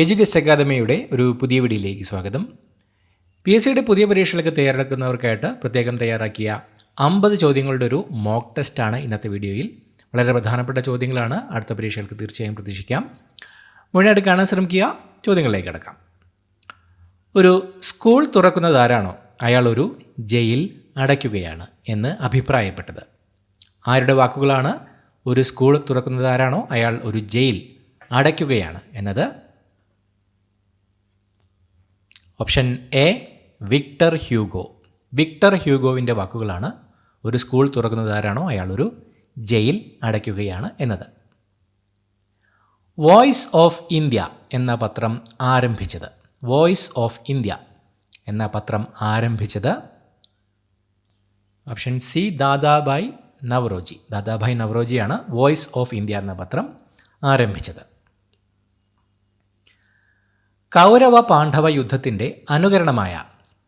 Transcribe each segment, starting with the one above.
എഡ്യൂഗസ്റ്റ് അക്കാദമിയുടെ ഒരു പുതിയ വീഡിയോയിലേക്ക് സ്വാഗതം. PSCയുടെ പുതിയ പരീക്ഷകൾക്ക് തയ്യാറെടുക്കുന്നവർക്കായിട്ട് പ്രത്യേകം തയ്യാറാക്കിയ 50 ചോദ്യങ്ങളുടെ ഒരു മോക്ക് ടെസ്റ്റാണ് ഇന്നത്തെ വീഡിയോയിൽ. വളരെ പ്രധാനപ്പെട്ട ചോദ്യങ്ങളാണ്. അടുത്ത പരീക്ഷകൾക്ക് തീർച്ചയായും പ്രതീക്ഷിക്കാം. മുഴുവനായിട്ട് കാണാൻ ശ്രമിക്കുക. ചോദ്യങ്ങളിലേക്ക് കിടക്കാം. ഒരു സ്കൂൾ തുറക്കുന്നത് ആരാണോ അയാൾ ഒരു ജയിൽ അടയ്ക്കുകയാണ് എന്ന് അഭിപ്രായപ്പെട്ടത്. ആരുടെ വാക്കുകളാണ്? ഒരു സ്കൂൾ തുറക്കുന്നത് ആരാണോ അയാൾ ഒരു ജയിൽ അടയ്ക്കുകയാണ് എന്നത്. Option A Victor Hugo. Victor ഹ്യൂഗോവിൻ്റെ വാക്കുകളാണ്. ഒരു സ്കൂൾ തുറക്കുന്നത് ആരാണോ അയാൾ ഒരു ജയിൽ അടയ്ക്കുകയാണ് എന്നത്. വോയിസ് ഓഫ് ഇന്ത്യ എന്ന പത്രം ആരംഭിച്ചത്. വോയിസ് ഓഫ് ഇന്ത്യ എന്ന പത്രം ആരംഭിച്ചത് ഓപ്ഷൻ സി ദാദാഭായ് നവറോജി. ദാദാഭായ് നവറോജിയാണ് വോയിസ് ഓഫ് ഇന്ത്യ എന്ന പത്രം ആരംഭിച്ചത്. കൗരവ പാണ്ഡവ യുദ്ധത്തിൻ്റെ അനുകരണമായ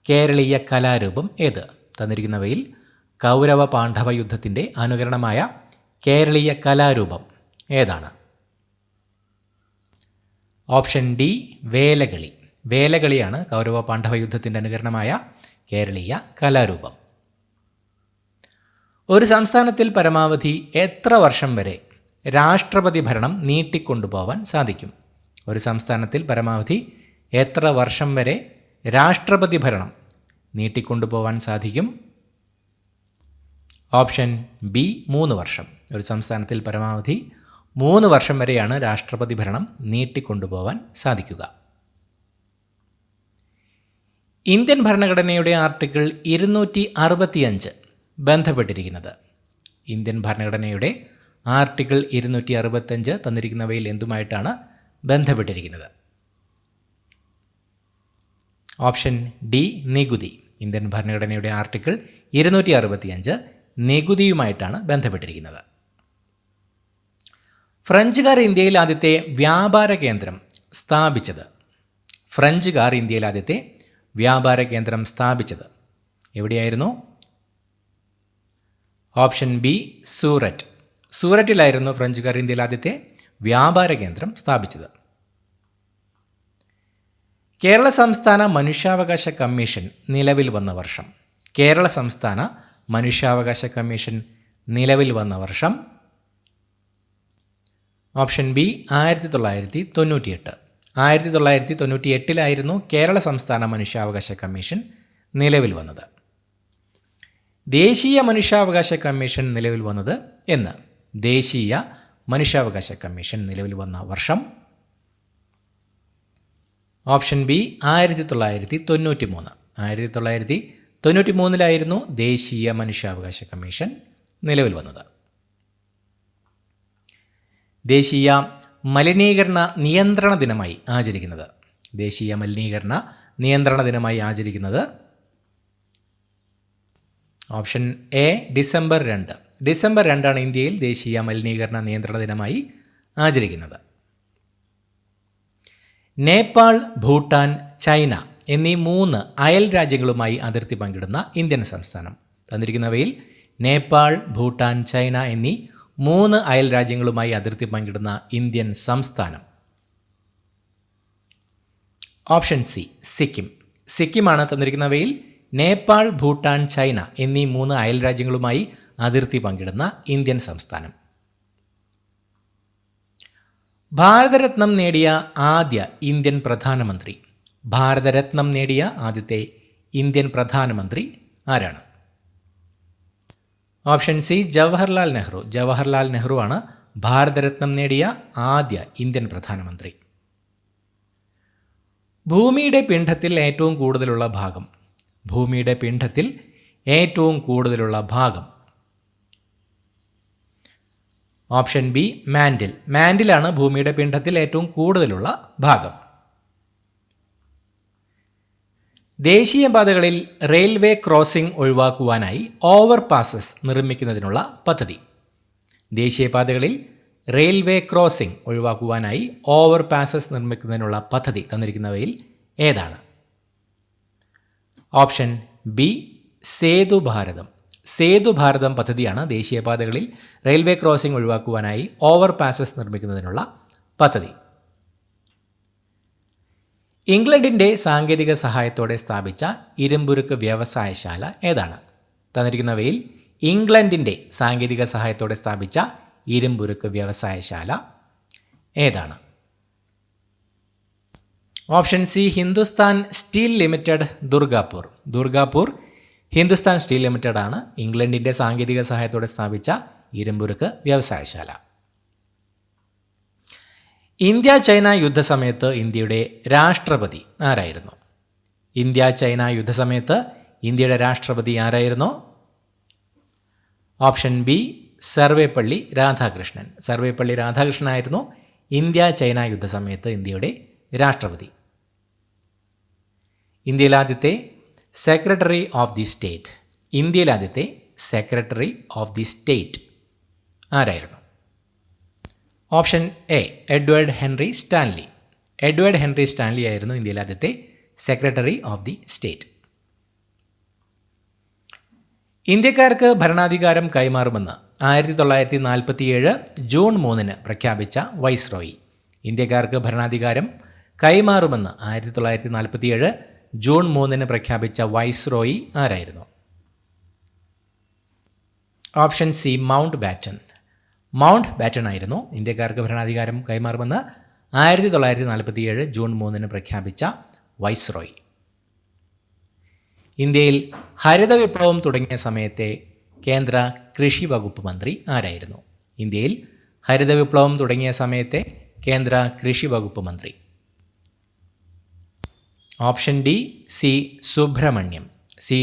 കേരളീയ കലാരൂപം ഏത്? തന്നിരിക്കുന്നവയിൽ കൗരവ പാണ്ഡവ യുദ്ധത്തിൻ്റെ അനുകരണമായ കേരളീയ കലാരൂപം ഏതാണ്? Option D Velakali. വേലകളിയാണ് കൗരവ പാണ്ഡവ യുദ്ധത്തിൻ്റെ അനുകരണമായ കേരളീയ കലാരൂപം. ഒരു സംസ്ഥാനത്തിൽ പരമാവധി എത്ര വർഷം വരെ രാഷ്ട്രപതി ഭരണം നീട്ടിക്കൊണ്ടുപോകാൻ സാധിക്കും? ഒരു സംസ്ഥാനത്തിൽ പരമാവധി എത്ര വർഷം വരെ രാഷ്ട്രപതി ഭരണം നീട്ടിക്കൊണ്ടുപോകാൻ സാധിക്കും? ഓപ്ഷൻ ബി 3 വർഷം. ഒരു സംസ്ഥാനത്തിൽ പരമാവധി 3 വർഷം വരെയാണ് രാഷ്ട്രപതി ഭരണം നീട്ടിക്കൊണ്ടുപോകാൻ സാധിക്കുക. ഇന്ത്യൻ ഭരണഘടനയുടെ ആർട്ടിക്കിൾ 265 ബന്ധപ്പെട്ടിരിക്കുന്നത്. ഇന്ത്യൻ ഭരണഘടനയുടെ ആർട്ടിക്കിൾ 265 തന്നിരിക്കുന്നവയിൽ എന്തുമായിട്ടാണ് ബന്ധപ്പെട്ടിരിക്കുന്നത്? ഓപ്ഷൻ ഡി നികുതി. ഇന്ത്യൻ ഭരണഘടനയുടെ ആർട്ടിക്കിൾ 265 നികുതിയുമായിട്ടാണ് ബന്ധപ്പെട്ടിരിക്കുന്നത്. ഫ്രഞ്ചുകാർ ഇന്ത്യയിൽ ആദ്യത്തെ വ്യാപാര കേന്ദ്രം സ്ഥാപിച്ചത്. ഫ്രഞ്ചുകാർ ഇന്ത്യയിൽ ആദ്യത്തെ വ്യാപാര കേന്ദ്രം സ്ഥാപിച്ചത് എവിടെയായിരുന്നു? Option B Surat. സൂററ്റിലായിരുന്നു ഫ്രഞ്ചുകാർ ഇന്ത്യയിൽ ആദ്യത്തെ വ്യാപാര കേന്ദ്രം സ്ഥാപിച്ചത്. കേരള സംസ്ഥാന മനുഷ്യാവകാശ കമ്മീഷൻ നിലവിൽ വന്ന വർഷം. കേരള സംസ്ഥാന മനുഷ്യാവകാശ കമ്മീഷൻ നിലവിൽ വന്ന വർഷം. Option B 1998. 1998 കേരള സംസ്ഥാന മനുഷ്യാവകാശ കമ്മീഷൻ നിലവിൽ വന്നത്. ദേശീയ മനുഷ്യാവകാശ കമ്മീഷൻ നിലവിൽ വന്നത് എന്ന്. ദേശീയ മനുഷ്യാവകാശ കമ്മീഷൻ നിലവിൽ വന്ന വർഷം. Option B 1993. 1993 ദേശീയ മനുഷ്യാവകാശ കമ്മീഷൻ നിലവിൽ വന്നത്. ദേശീയ മലിനീകരണ നിയന്ത്രണ ദിനമായി ആചരിക്കുന്നത്. ദേശീയ മലിനീകരണ നിയന്ത്രണ ദിനമായി ആചരിക്കുന്നത്. Option A December 2. ഡിസംബർ 2 ഇന്ത്യയിൽ ദേശീയ മലിനീകരണ നിയന്ത്രണ ദിനമായി ആചരിക്കുന്നത്. നേപ്പാൾ, ഭൂട്ടാൻ, ചൈന എന്നീ 3 അയൽ രാജ്യങ്ങളുമായി അതിർത്തി പങ്കിടുന്ന ഇന്ത്യൻ സംസ്ഥാനം. തന്നിരിക്കുന്നവയിൽ നേപ്പാൾ, ഭൂട്ടാൻ, ചൈന എന്നീ 3 അയൽ രാജ്യങ്ങളുമായി അതിർത്തി പങ്കിടുന്ന ഇന്ത്യൻ സംസ്ഥാനം. Option C Sikkim. സിക്കിമാണ് തന്നിരിക്കുന്നവയിൽ നേപ്പാൾ, ഭൂട്ടാൻ, ചൈന എന്നീ 3 അയൽ രാജ്യങ്ങളുമായി അതിർത്തി പങ്കിടുന്ന ഇന്ത്യൻ സംസ്ഥാനം. ഭാരതരത്നം നേടിയ ആദ്യ ഇന്ത്യൻ പ്രധാനമന്ത്രി. ഭാരതരത്നം നേടിയ ആദ്യത്തെ ഇന്ത്യൻ പ്രധാനമന്ത്രി ആരാണ്? Option C Jawaharlal Nehru. ജവഹർലാൽ നെഹ്റു ആണ് ഭാരതരത്നം നേടിയ ആദ്യ ഇന്ത്യൻ പ്രധാനമന്ത്രി. ഭൂമിയുടെ പിണ്ഡത്തിൽ ഏറ്റവും കൂടുതലുള്ള ഭാഗം. ഭൂമിയുടെ പിണ്ഡത്തിൽ ഏറ്റവും കൂടുതലുള്ള ഭാഗം. Option B mantle. മാൻഡിലാണ് ഭൂമിയുടെ പിണ്ഡത്തിൽ ഏറ്റവും കൂടുതലുള്ള ഭാഗം. ദേശീയപാതകളിൽ റെയിൽവേ ക്രോസിംഗ് ഒഴിവാക്കുവാനായി ഓവർ പാസസ് നിർമ്മിക്കുന്നതിനുള്ള പദ്ധതി. ദേശീയപാതകളിൽ റെയിൽവേ ക്രോസിംഗ് ഒഴിവാക്കുവാനായി ഓവർ പാസസ് നിർമ്മിക്കുന്നതിനുള്ള പദ്ധതി തന്നിരിക്കുന്നവയിൽ ഏതാണ്? ഓപ്ഷൻ ബി സേതു ഭാരതം. സേതു ഭാരതം പദ്ധതിയാണ് ദേശീയപാതകളിൽ റെയിൽവേ ക്രോസിംഗ് ഒഴിവാക്കുവാനായി ഓവർ പാസസ് നിർമ്മിക്കുന്നതിനുള്ള പദ്ധതി. ഇംഗ്ലണ്ടിൻ്റെ സാങ്കേതിക സഹായത്തോടെ സ്ഥാപിച്ച ഇരുമ്പുരുക്ക് വ്യവസായശാല ഏതാണ്? തന്നിരിക്കുന്നവയിൽ ഇംഗ്ലണ്ടിൻ്റെ സാങ്കേതിക സഹായത്തോടെ സ്ഥാപിച്ച ഇരുമ്പുരുക്ക് വ്യവസായശാല ഏതാണ്? Option C Hindustan steel limited, Durgapur. Durgapur Hindustan steel limited ആണ് ഇംഗ്ലണ്ടിൻ്റെ സാങ്കേതിക സഹായത്തോടെ സ്ഥാപിച്ച ഇരുമ്പുരുക്ക് വ്യവസായശാല. ഇന്ത്യ ചൈന യുദ്ധസമയത്ത് ഇന്ത്യയുടെ രാഷ്ട്രപതി ആരായിരുന്നു? ഇന്ത്യ ചൈന യുദ്ധസമയത്ത് ഇന്ത്യയുടെ രാഷ്ട്രപതി ആരായിരുന്നു? Option B Sarvepalli Radhakrishnan. സർവേപ്പള്ളി രാധാകൃഷ്ണനായിരുന്നു ഇന്ത്യ ചൈന യുദ്ധസമയത്ത് ഇന്ത്യയുടെ രാഷ്ട്രപതി. ഇന്ത്യയിലെ ആദ്യത്തെ സെക്രട്ടറി ഓഫ് ദി സ്റ്റേറ്റ്, ഇന്ത്യയിലെ ആദ്യത്തെ സെക്രട്ടറി ഓഫ് ദി സ്റ്റേറ്റ് ആരായിരുന്നു? Option A Edward Henry Stanley. Edward Henry Stanley ആയിരുന്നു ഇന്ത്യയിലെ ആദ്യത്തെ സെക്രട്ടറി ഓഫ് ദി സ്റ്റേറ്റ്. ഇന്ത്യക്കാർക്ക് ഭരണാധികാരം കൈമാറുമെന്ന് 1947 ജൂൺ 3 പ്രഖ്യാപിച്ച വൈസ്രോയി. ഇന്ത്യക്കാർക്ക് ഭരണാധികാരം കൈമാറുമെന്ന് 1947 ജൂൺ 3 പ്രഖ്യാപിച്ച വൈസ്രോയി ആരായിരുന്നു? Option C Mountbatten. Mountbatten ആയിരുന്നു ഇന്ത്യക്കാർക്ക് ഭരണാധികാരം കൈമാറുമെന്ന് 1947 ജൂൺ 3 പ്രഖ്യാപിച്ച വൈസ്രോയി. ഇന്ത്യയിൽ ഹരിത വിപ്ലവം തുടങ്ങിയ സമയത്തെ കേന്ദ്ര കൃഷി വകുപ്പ് മന്ത്രി ആരായിരുന്നു? ഇന്ത്യയിൽ ഹരിത വിപ്ലവം തുടങ്ങിയ സമയത്തെ കേന്ദ്ര കൃഷി വകുപ്പ് മന്ത്രി. Option D C Subramaniam. C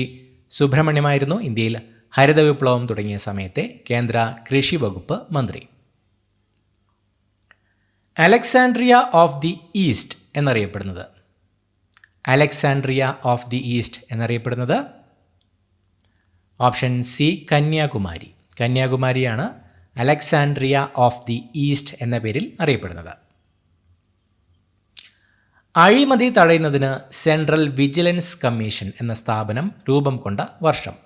സുബ്രഹ്മണ്യമായിരുന്നു ഇന്ത്യയിൽ ഹരിത വിപ്ലവം തുടങ്ങിയ സമയത്തെ കേന്ദ്ര കൃഷി വകുപ്പ് മന്ത്രി. അലക്സാൻഡ്രിയ ഓഫ് ദി ഈസ്റ്റ് എന്നറിയപ്പെടുന്നത്? അലക്സാൻഡ്രിയ ഓഫ് ദി ഈസ്റ്റ് എന്നറിയപ്പെടുന്നത്? Option C Kanyakumari. കന്യാകുമാരിയാണ് അലക്സാൻഡ്രിയ ഓഫ് ദി ഈസ്റ്റ് എന്ന പേരിൽ അറിയപ്പെടുന്നത്. അഴിമതി തടയുന്നതിന് സെൻട്രൽ വിജിലൻസ് കമ്മീഷൻ എന്ന സ്ഥാപനം രൂപം കൊണ്ട വർഷം?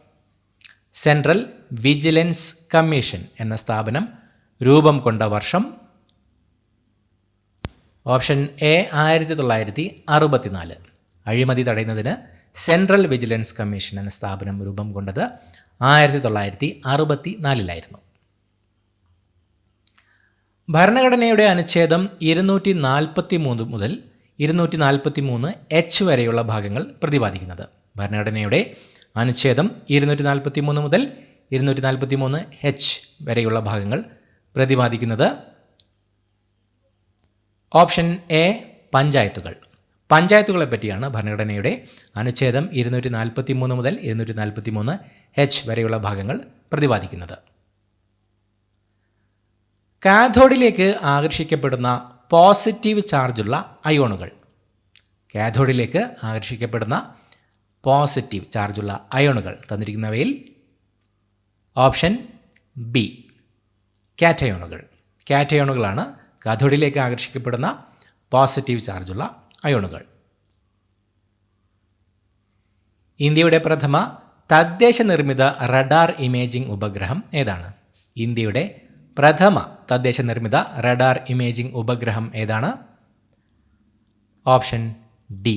സെൻട്രൽ വിജിലൻസ് കമ്മീഷൻ എന്ന സ്ഥാപനം രൂപം കൊണ്ട വർഷം? Option A 1964. അഴിമതി തടയുന്നതിന് സെൻട്രൽ വിജിലൻസ് കമ്മീഷൻ എന്ന സ്ഥാപനം രൂപം കൊണ്ടത് 1964 ഭരണഘടനയുടെ അനുച്ഛേദം 243 മുതൽ 243 എച്ച് വരെയുള്ള ഭാഗങ്ങൾ പ്രതിപാദിക്കുന്നത്? ഭരണഘടനയുടെ അനുച്ഛേദം 243 മുതൽ 243 എച്ച് വരെയുള്ള ഭാഗങ്ങൾ പ്രതിപാദിക്കുന്നത്? ഓപ്ഷൻ എ പഞ്ചായത്തുകൾ. പഞ്ചായത്തുകളെ പറ്റിയാണ് ഭരണഘടനയുടെ അനുച്ഛേദം 243 മുതൽ 243 എച്ച് വരെയുള്ള ഭാഗങ്ങൾ പ്രതിപാദിക്കുന്നത്. കാഥോഡിലേക്ക് ആകർഷിക്കപ്പെടുന്ന പോസിറ്റീവ് ചാർജുള്ള അയോണുകൾ? കാഥോഡിലേക്ക് ആകർഷിക്കപ്പെടുന്ന പോസിറ്റീവ് ചാർജുള്ള അയോണുകൾ തന്നിരിക്കുന്നവയിൽ ഓപ്ഷൻ ബി കാറ്റയോണുകൾ. കാറ്റയോണുകളാണ് കാഥോഡിലേക്ക് ആകർഷിക്കപ്പെടുന്ന പോസിറ്റീവ് ചാർജുള്ള അയോണുകൾ. ഇന്ത്യയുടെ പ്രഥമ തദ്ദേശ നിർമ്മിത റഡാർ ഇമേജിംഗ് ഉപഗ്രഹം ഏതാണ്? ഇന്ത്യയുടെ പ്രഥമ തദ്ദേശ നിർമ്മിത റഡാർ ഇമേജിംഗ് ഉപഗ്രഹം ഏതാണ്? Option D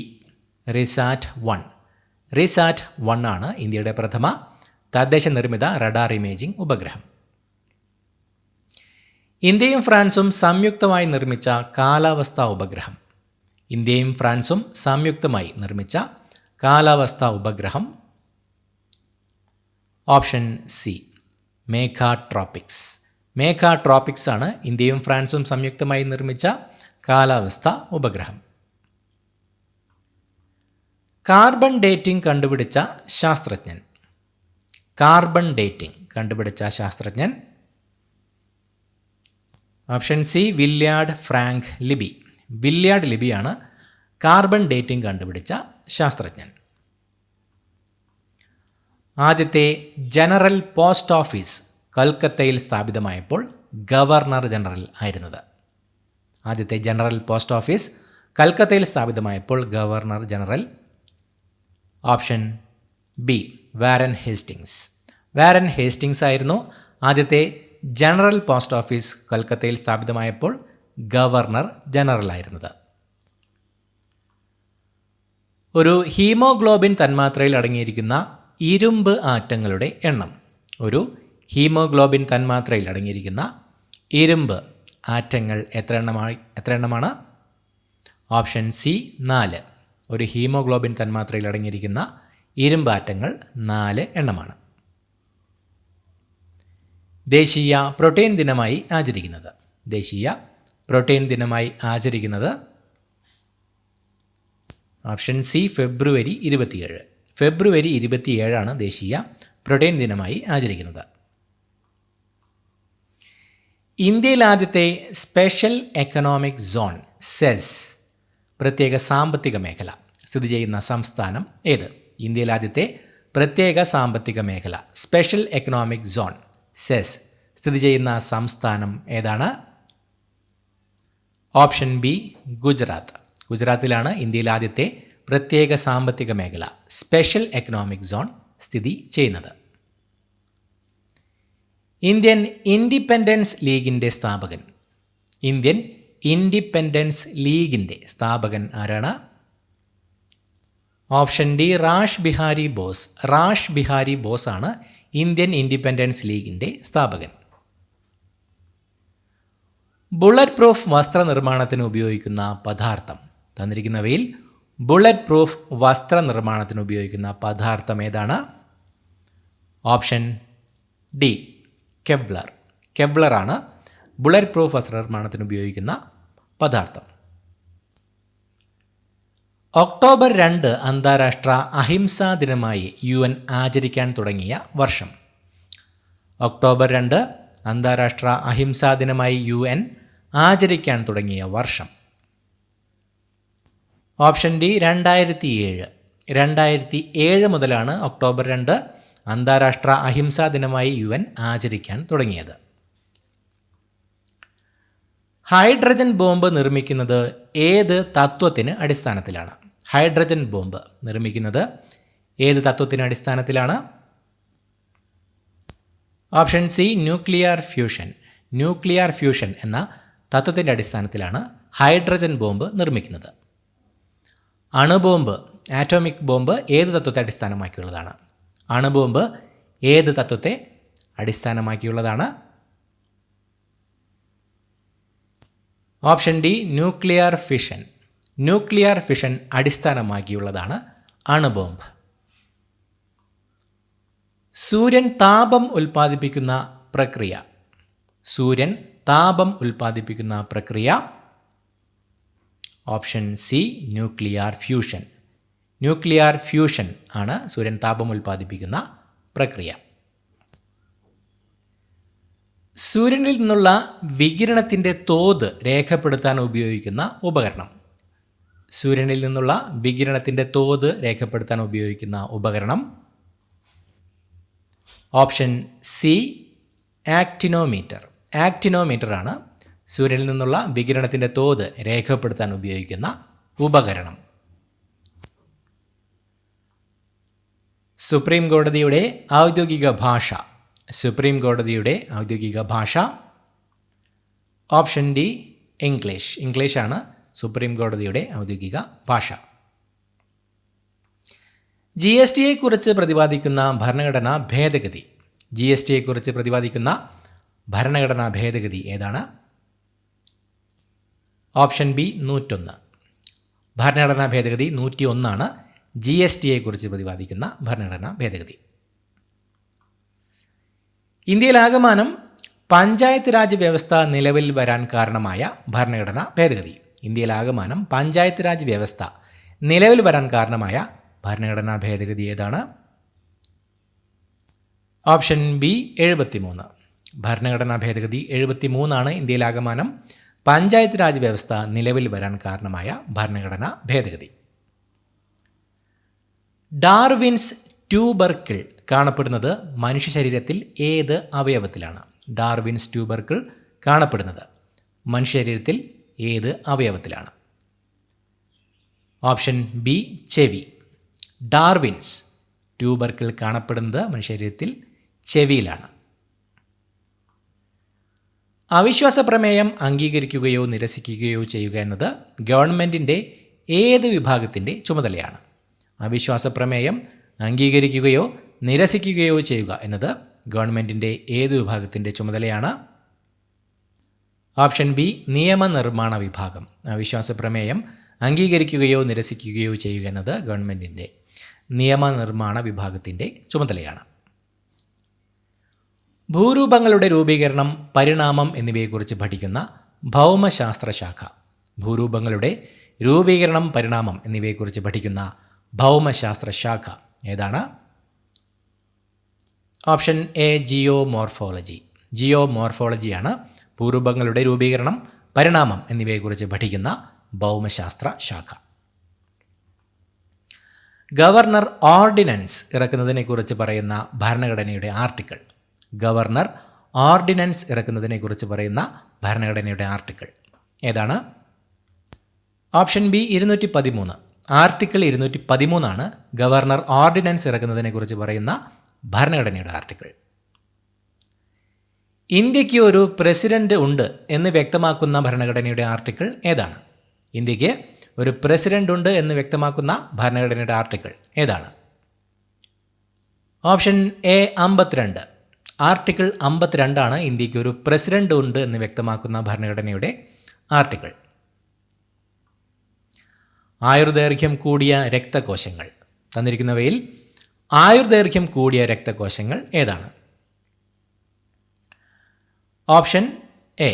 RISAT 1. റിസാറ്റ് 1 ആണ് ഇന്ത്യയുടെ പ്രഥമ തദ്ദേശ നിർമ്മിത റഡാർ ഇമേജിംഗ് ഉപഗ്രഹം. ഇന്ത്യയും ഫ്രാൻസും സംയുക്തമായി നിർമ്മിച്ച കാലാവസ്ഥാ ഉപഗ്രഹം? ഇന്ത്യയും ഫ്രാൻസും സംയുക്തമായി നിർമ്മിച്ച കാലാവസ്ഥാ ഉപഗ്രഹം? Option C മേഘാട്രോപിക്സ്. മേഘാട്രോപിക്സ് ആണ് ഇന്ത്യയും ഫ്രാൻസും സംയുക്തമായി നിർമ്മിച്ച കാലാവസ്ഥാ ഉപഗ്രഹം. കാർബൺ ഡേറ്റിംഗ് കണ്ടുപിടിച്ച ശാസ്ത്രജ്ഞൻ? കാർബൺ ഡേറ്റിംഗ് കണ്ടുപിടിച്ച ശാസ്ത്രജ്ഞൻ? Option C Willard Frank Libby. Willard ലിബിയാണ് കാർബൺ ഡേറ്റിംഗ് കണ്ടുപിടിച്ച ശാസ്ത്രജ്ഞൻ. ആദ്യത്തെ ജനറൽ പോസ്റ്റ് ഓഫീസ് കൽക്കത്തയിൽ സ്ഥാപിതമായപ്പോൾ ഗവർണർ ജനറൽ ആയിരുന്നത്? ആദ്യത്തെ ജനറൽ പോസ്റ്റ് ഓഫീസ് കൽക്കത്തയിൽ സ്ഥാപിതമായപ്പോൾ governor general? Option B Warren Hastings. Warren Hastings ആയിരുന്നു ആദ്യത്തെ ജനറൽ പോസ്റ്റ് ഓഫീസ് കൽക്കത്തയിൽ സ്ഥാപിതമായപ്പോൾ ഗവർണർ ജനറൽ ആയിരുന്നത്. ഒരു ഹീമോഗ്ലോബിൻ തന്മാത്രയിൽ അടങ്ങിയിരിക്കുന്ന ഇരുമ്പ് ആറ്റങ്ങളുടെ എണ്ണം. ഒരു ഹീമോഗ്ലോബിൻ തന്മാത്രയിൽ അടങ്ങിയിരിക്കുന്ന ഇരുമ്പ് ആറ്റങ്ങൾ എത്ര എണ്ണമാണ്? Option C 4. ഒരു ഹീമോഗ്ലോബിൻ തന്മാത്രയിൽ അടങ്ങിയിരിക്കുന്ന ഇരുമ്പ് ആറ്റങ്ങൾ 4 എണ്ണമാണ്. ദേശീയ പ്രോട്ടീൻ ദിനമായി ആചരിക്കുന്നത്. ദേശീയ പ്രോട്ടീൻ ദിനമായി ആചരിക്കുന്നത് ഓപ്ഷൻ സി ഫെബ്രുവരി 27. ഫെബ്രുവരി 27 ദേശീയ പ്രോട്ടീൻ ദിനമായി ആചരിക്കുന്നത്. ഇന്ത്യയിൽ ആദ്യത്തെ സ്പെഷ്യൽ എക്കണോമിക് സോൺ സെസ് പ്രത്യേക സാമ്പത്തിക മേഖല സ്ഥിതി ചെയ്യുന്ന സംസ്ഥാനം ഏത്? ഇന്ത്യയിൽ ആദ്യത്തെ പ്രത്യേക സാമ്പത്തിക മേഖല സ്പെഷ്യൽ എക്കണോമിക് സോൺ സെസ് സ്ഥിതി ചെയ്യുന്ന സംസ്ഥാനം ഏതാണ്? Option B Gujarat. ഗുജറാത്തിലാണ് ഇന്ത്യയിൽ ആദ്യത്തെ പ്രത്യേക സാമ്പത്തിക മേഖല സ്പെഷ്യൽ എക്കണോമിക് സോൺ സ്ഥിതി ചെയ്യുന്നത്. ഇന്ത്യൻ ഇൻഡിപെൻഡൻസ് ലീഗിൻ്റെ സ്ഥാപകൻ. ഇന്ത്യൻ ഇൻഡിപെൻഡൻസ് ലീഗിൻ്റെ സ്ഥാപകൻ ആരാണ്? Option D rash Bihari boss. Rash Bihari boss ആണ് ഇന്ത്യൻ ഇൻഡിപെൻഡൻസ് ലീഗിൻ്റെ സ്ഥാപകൻ. ബുള്ളറ്റ് പ്രൂഫ് വസ്ത്രനിർമ്മാണത്തിന് ഉപയോഗിക്കുന്ന പദാർത്ഥം. തന്നിരിക്കുന്നവയിൽ ബുള്ളറ്റ് പ്രൂഫ് വസ്ത്രനിർമ്മാണത്തിന് ഉപയോഗിക്കുന്ന പദാർത്ഥം ഏതാണ്? Option D Kevlar. കെവ്ലറാണ് ബുള്ളറ്റ് പ്രൂഫ് വസ്ത്രനിർമ്മാണത്തിന് ഉപയോഗിക്കുന്ന പദാർത്ഥം. ഒക്ടോബർ 2 അന്താരാഷ്ട്ര അഹിംസാ ദിനമായി UN ആചരിക്കാൻ തുടങ്ങിയ വർഷം. ഒക്ടോബർ 2 അന്താരാഷ്ട്ര അഹിംസാ ദിനമായി UN ആചരിക്കാൻ തുടങ്ങിയ വർഷം. Option D 2007. 2007 മുതലാണ് ഒക്ടോബർ 2 അന്താരാഷ്ട്ര അഹിംസാ ദിനമായി UN ആചരിക്കാൻ തുടങ്ങിയത്. ഹൈഡ്രജൻ ബോംബ് നിർമ്മിക്കുന്നത് ഏത് തത്വത്തിന് അടിസ്ഥാനത്തിലാണ്? ഹൈഡ്രജൻ ബോംബ് നിർമ്മിക്കുന്നത് ഏത് തത്വത്തിന് അടിസ്ഥാനത്തിലാണ്? Option C nuclear fusion. Nuclear fusion എന്ന തത്വത്തിൻ്റെ അടിസ്ഥാനത്തിലാണ് ഹൈഡ്രജൻ ബോംബ് നിർമ്മിക്കുന്നത്. അണുബോംബ് ആറ്റോമിക് ബോംബ് ഏത് തത്വത്തെ അടിസ്ഥാനമാക്കിയുള്ളതാണ്? അണുബോംബ് ഏത് തത്വത്തെ അടിസ്ഥാനമാക്കിയുള്ളതാണ്? Option D nuclear fission. Nuclear fission അടിസ്ഥാനമാക്കിയുള്ളതാണ് അണുബോംബ്. സൂര്യൻ താപം ഉൽപ്പാദിപ്പിക്കുന്ന പ്രക്രിയ. സൂര്യൻ താപം ഉൽപ്പാദിപ്പിക്കുന്ന പ്രക്രിയ. Option C nuclear fusion. Nuclear fusion ആണ് സൂര്യൻ താപം ഉൽപ്പാദിപ്പിക്കുന്ന പ്രക്രിയ. സൂര്യനിൽ നിന്നുള്ള വികിരണത്തിൻ്റെ തോത് രേഖപ്പെടുത്താൻ ഉപയോഗിക്കുന്ന ഉപകരണം. സൂര്യനിൽ നിന്നുള്ള വികിരണത്തിൻ്റെ തോത് രേഖപ്പെടുത്താൻ ഉപയോഗിക്കുന്ന ഉപകരണം. Option C ആക്ടിനോമീറ്റർ. ആക്ടിനോമീറ്റർ ആണ് സൂര്യനിൽ നിന്നുള്ള വികിരണത്തിൻ്റെ തോത് രേഖപ്പെടുത്താൻ ഉപയോഗിക്കുന്ന ഉപകരണം. സുപ്രീം കോടതിയുടെ ഔദ്യോഗിക ഭാഷ. സുപ്രീം കോടതിയുടെ ഔദ്യോഗിക ഭാഷ. Option D English. ഇംഗ്ലീഷാണ് സുപ്രീം കോടതിയുടെ ഔദ്യോഗിക ഭാഷ. GSTയെക്കുറിച്ച് പ്രതിപാദിക്കുന്ന ഭരണഘടനാ ഭേദഗതി. GSTയെക്കുറിച്ച് പ്രതിപാദിക്കുന്ന ഭരണഘടനാ ഭേദഗതി ഏതാണ്? Option B 101. ഭരണഘടനാ ഭേദഗതി 101 GSTയെക്കുറിച്ച് പ്രതിപാദിക്കുന്ന ഭരണഘടനാ ഭേദഗതി. ഇന്ത്യയിലാകമാനം പഞ്ചായത്ത് രാജ് വ്യവസ്ഥ നിലവിൽ വരാൻ കാരണമായ ഭരണഘടനാ ഭേദഗതി. ഇന്ത്യയിലാകമാനം പഞ്ചായത്ത് രാജ് വ്യവസ്ഥ നിലവിൽ വരാൻ കാരണമായ ഭരണഘടനാ ഭേദഗതി ഏതാണ്? Option B 73. ഭരണഘടനാ ഭേദഗതി 73 ഇന്ത്യയിലാകമാനം പഞ്ചായത്ത് രാജ് വ്യവസ്ഥ നിലവിൽ വരാൻ കാരണമായ ഭരണഘടനാ ഭേദഗതി. ഡാർവിൻസ് ട്യൂബർക്കിൾ കാണപ്പെടുന്നത് മനുഷ്യ ശരീരത്തിൽ ഏത് അവയവത്തിലാണ്? ഡാർവിൻസ് ട്യൂബർക്കിൾ കാണപ്പെടുന്നത് മനുഷ്യ ശരീരത്തിൽ ഏത് അവയവത്തിലാണ്? ഓപ്ഷൻ ബി ചെവി. ഡാർവിൻസ് ട്യൂബർക്കിൾ കാണപ്പെടുന്നത് മനുഷ്യ ശരീരത്തിൽ ചെവിയിലാണ്. അവിശ്വാസ പ്രമേയം അംഗീകരിക്കുകയോ നിരസിക്കുകയോ ചെയ്യുക എന്നത് ഗവൺമെൻറ്റിൻ്റെ ഏത് വിഭാഗത്തിൻ്റെ ചുമതലയാണ്? അവിശ്വാസ പ്രമേയം അംഗീകരിക്കുകയോ നിരസിക്കുകയോ ചെയ്യുക എന്നത് ഗവൺമെൻറ്റിൻ്റെ ഏത് വിഭാഗത്തിൻ്റെ ചുമതലയാണ്? ഓപ്ഷൻ ബി നിയമനിർമ്മാണ വിഭാഗം. അവിശ്വാസ പ്രമേയം അംഗീകരിക്കുകയോ നിരസിക്കുകയോ ചെയ്യുക എന്നത് ഗവൺമെൻറ്റിൻ്റെ നിയമനിർമ്മാണ വിഭാഗത്തിൻ്റെ ചുമതലയാണ്. ഭൂരൂപങ്ങളുടെ രൂപീകരണം, പരിണാമം എന്നിവയെക്കുറിച്ച് പഠിക്കുന്ന ഭൗമശാസ്ത്ര ശാഖ. ഭൂരൂപങ്ങളുടെ രൂപീകരണം, പരിണാമം എന്നിവയെക്കുറിച്ച് പഠിക്കുന്ന ഭൗമശാസ്ത്ര ശാഖ ഏതാണ്? Option A geomorphology. ജിയോമോർഫോളജിയാണ് ഭൂരൂപങ്ങളുടെ രൂപീകരണം, പരിണാമം എന്നിവയെക്കുറിച്ച് പഠിക്കുന്ന ഭൗമശാസ്ത്ര ശാഖ. ഗവർണർ ഓർഡിനൻസ് ഇറക്കുന്നതിനെക്കുറിച്ച് പറയുന്ന ഭരണഘടനയുടെ ആർട്ടിക്കിൾ. ഗവർണർ ഓർഡിനൻസ് ഇറക്കുന്നതിനെക്കുറിച്ച് പറയുന്ന ഭരണഘടനയുടെ ആർട്ടിക്കിൾ ഏതാണ്? Option B 213. Article 213 governor ordinance ഇറക്കുന്നതിനെക്കുറിച്ച് പറയുന്ന ഭരണഘടനയുടെ ആർട്ടിക്കിൾ. ഇന്ത്യക്ക് ഒരു പ്രസിഡന്റ് ഉണ്ട് എന്ന് വ്യക്തമാക്കുന്ന ഭരണഘടനയുടെ ആർട്ടിക്കിൾ ഏതാണ്? ഇന്ത്യക്ക് ഒരു പ്രസിഡന്റ് ഉണ്ട് എന്ന് വ്യക്തമാക്കുന്ന ഭരണഘടനയുടെ ആർട്ടിക്കിൾ ഏതാണ്? Option A 52. ആർട്ടിക്കിൾ 52 ഇന്ത്യക്ക് ഒരു പ്രസിഡന്റ് ഉണ്ട് എന്ന് വ്യക്തമാക്കുന്ന ഭരണഘടനയുടെ ആർട്ടിക്കിൾ. ആയുർദൈർഘ്യം കൂടിയ രക്തകോശങ്ങൾ. തന്നിരിക്കുന്നവയിൽ ആയുർദൈർഘ്യം കൂടിയ രക്തകോശങ്ങൾ ഏതാണ്? Option A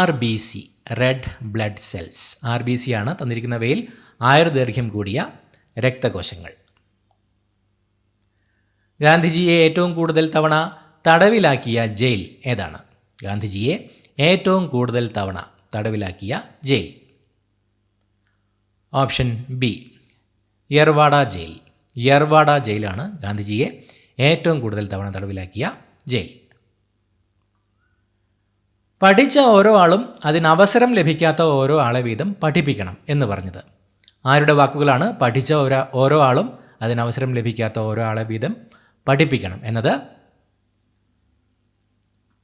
RBC, red blood cells. RBC ആണ് തന്നിരിക്കുന്നവയിൽ ആയുർദൈർഘ്യം കൂടിയ രക്തകോശങ്ങൾ. ഗാന്ധിജിയെ ഏറ്റവും കൂടുതൽ തവണ തടവിലാക്കിയ ജയിൽ ഏതാണ്? ഗാന്ധിജിയെ ഏറ്റവും കൂടുതൽ തവണ തടവിലാക്കിയ jail. Option B Yerwada jail. Yerwada ജയിലാണ് ഗാന്ധിജിയെ ഏറ്റവും കൂടുതൽ തവണ തടവിലാക്കിയ ജയിൽ. പഠിച്ച ഓരോ ആളും അതിനവസരം ലഭിക്കാത്ത ഓരോ ആളെ വീതം പഠിപ്പിക്കണം എന്ന് പറഞ്ഞത് ആരുടെ വാക്കുകളാണ്? പഠിച്ച ഓരോ ആളും അതിനവസരം ലഭിക്കാത്ത ഓരോ ആളെ വീതം പഠിപ്പിക്കണം എന്നത്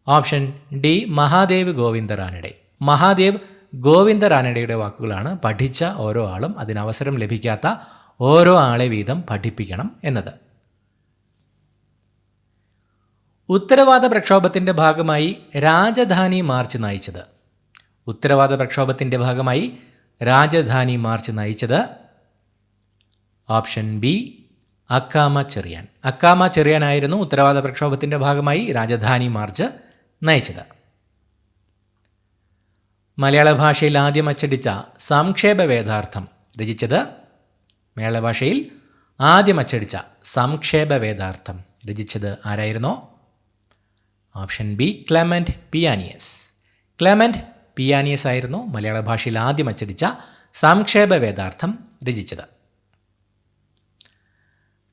ഓപ്ഷൻ ഡി മഹാദേവ് ഗോവിന്ദ റാനഡെ. മഹാദേവ് ഗോവിന്ദ റാനഡെയുടെ വാക്കുകളാണ് പഠിച്ച ഓരോ ആളും അതിനവസരം ലഭിക്കാത്ത ഓരോ ആളെ വീതം പഠിപ്പിക്കണം എന്നത്. ഉത്തരവാദ പ്രക്ഷോഭത്തിൻ്റെ ഭാഗമായി രാജധാനി മാർച്ച് നയിച്ചത്. ഉത്തരവാദ പ്രക്ഷോഭത്തിൻ്റെ ഭാഗമായി രാജധാനി മാർച്ച് നയിച്ചത് ഓപ്ഷൻ ബി അക്കാമ ചെറിയാൻ. അക്കാമ ചെറിയാനായിരുന്നു ഉത്തരവാദ പ്രക്ഷോഭത്തിൻ്റെ ഭാഗമായി രാജധാനി മാർച്ച് നയിച്ചത്. മലയാള ഭാഷയിൽ ആദ്യം അച്ചടിച്ച സംക്ഷേപ വേദാർത്ഥം രചിച്ചത്. മലയാള ഭാഷയിൽ ആദ്യം അച്ചടിച്ച സംക്ഷേപ വേദാർത്ഥം രചിച്ചത് ആരായിരുന്നോ? Option B Clement Pianius. Clement Pianius ആയിരുന്നു മലയാള ഭാഷയിൽ ആദ്യം അച്ചടിച്ച സംക്ഷേപ വേദാർത്ഥം രചിച്ചത്.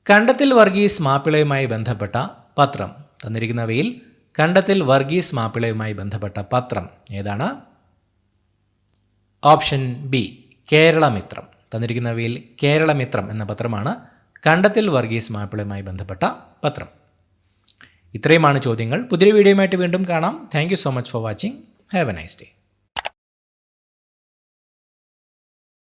കണ്ടത്തിൽ വർഗീസ് മാപ്പിളയുമായി ബന്ധപ്പെട്ട പത്രം. തന്നിരിക്കുന്നവയിൽ കണ്ടത്തിൽ വർഗീസ് മാപ്പിളയുമായി ബന്ധപ്പെട്ട പത്രം ഏതാണ്? Option B Keralamithram. തന്നിരിക്കുന്നവയിൽ കേരളമിത്രം എന്ന പത്രമാണ് കണ്ടത്തിൽ വർഗീസ് മാപ്പിളയുമായി ബന്ധപ്പെട്ട പത്രം. ഇത്രയുമാണ് ചോദ്യങ്ങൾ. പുതിയ വീഡിയോയുമായിട്ട് വീണ്ടും കാണാം. Thank you so much for watching. Have A nice day.